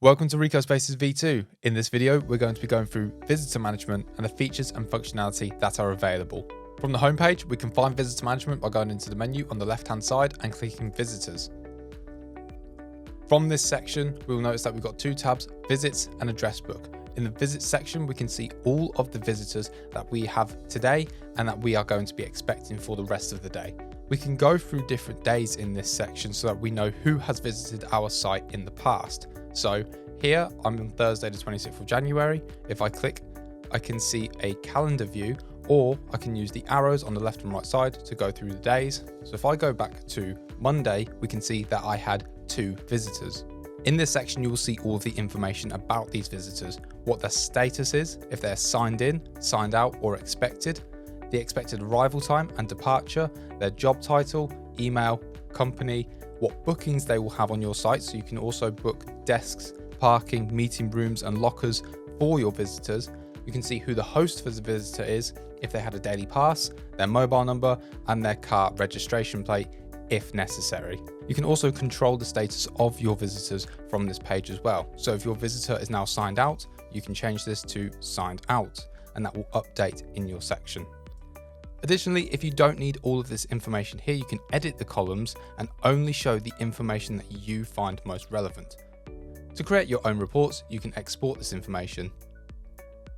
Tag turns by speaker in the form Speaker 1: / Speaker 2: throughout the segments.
Speaker 1: Welcome to RICOH Spaces V2. In this video, we're going to be going through visitor management and the features and functionality that are available. From the homepage, we can find visitor management by going into the menu on the left-hand side and clicking visitors. From this section, we will notice that we've got two tabs, visits and address book. In the visits section, we can see all of the visitors that we have today and that we are going to be expecting for the rest of the day. We can go through different days in this section so that we know who has visited our site in the past. So here I'm on Thursday the 26th of January. If I click, I can see a calendar view, or I can use the arrows on the left and right side to go through the days. So if I go back to Monday, we can see that I had 2 visitors. In this section, you will see all of the information about these visitors, what their status is, if they're signed in, signed out, or expected, the expected arrival time and departure, their job title, email, company, what bookings they will have on your site. So you can also book desks, parking, meeting rooms, and lockers for your visitors. You can see who the host for the visitor is, if they had a daily pass, their mobile number, and their car registration plate, if necessary. You can also control the status of your visitors from this page as well. So if your visitor is now signed out, you can change this to signed out, and that will update in your section. Additionally, if you don't need all of this information here, you can edit the columns and only show the information that you find most relevant. To create your own reports, you can export this information.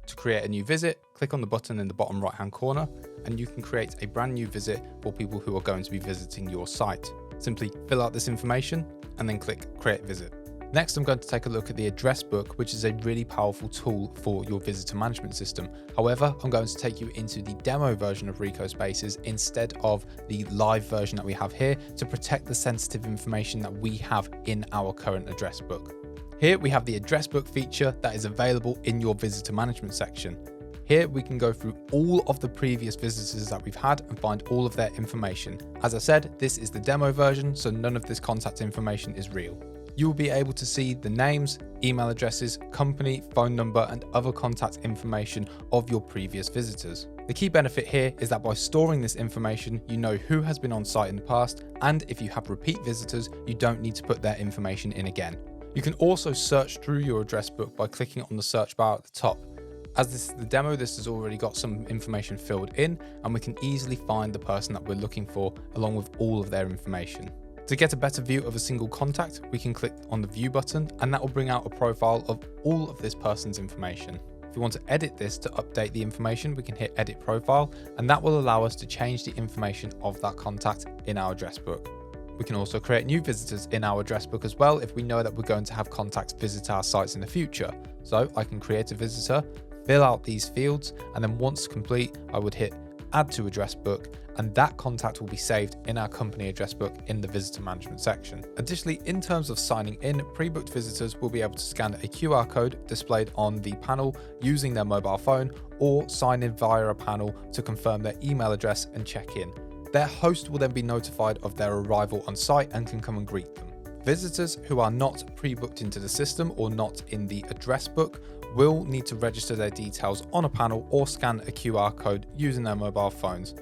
Speaker 1: To create a new visit, click on the button in the bottom right hand corner and you can create a brand new visit for people who are going to be visiting your site. Simply fill out this information and then click Create Visit. Next, I'm going to take a look at the address book, which is a really powerful tool for your visitor management system. However, I'm going to take you into the demo version of RICOH Spaces instead of the live version that we have here to protect the sensitive information that we have in our current address book. Here we have the address book feature that is available in your visitor management section. Here we can go through all of the previous visitors that we've had and find all of their information. As I said, this is the demo version, so none of this contact information is real. You will be able to see the names, email addresses, company, phone number, and other contact information of your previous visitors. The key benefit here is that by storing this information, you know who has been on site in the past, and if you have repeat visitors, you don't need to put their information in again. You can also search through your address book by clicking on the search bar at the top. As this is the demo, this has already got some information filled in, and we can easily find the person that we're looking for along with all of their information. To get a better view of a single contact, we can click on the View button and that will bring out a profile of all of this person's information. If we want to edit this to update the information, we can hit Edit Profile and that will allow us to change the information of that contact in our address book. We can also create new visitors in our address book as well if we know that we're going to have contacts visit our sites in the future. So I can create a visitor, fill out these fields, and then once complete, I would hit Add to Address Book, and that contact will be saved in our company address book in the visitor management section. Additionally, in terms of signing in, pre-booked visitors will be able to scan a QR code displayed on the panel using their mobile phone or sign in via a panel to confirm their email address and check in. Their host will then be notified of their arrival on site and can come and greet them. Visitors who are not pre-booked into the system or not in the address book will need to register their details on a panel or scan a QR code using their mobile phones.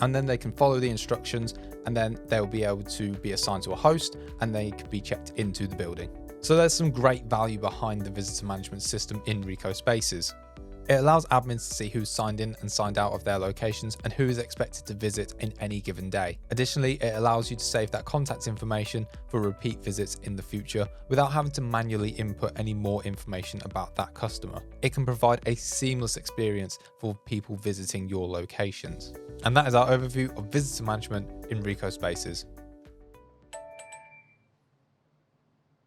Speaker 1: And then they can follow the instructions and then they'll be able to be assigned to a host and they can be checked into the building. So there's some great value behind the visitor management system in RICOH Spaces. It allows admins to see who's signed in and signed out of their locations and who is expected to visit in any given day. Additionally, it allows you to save that contact information for repeat visits in the future without having to manually input any more information about that customer. It can provide a seamless experience for people visiting your locations. And that is our overview of visitor management in RICOH Spaces.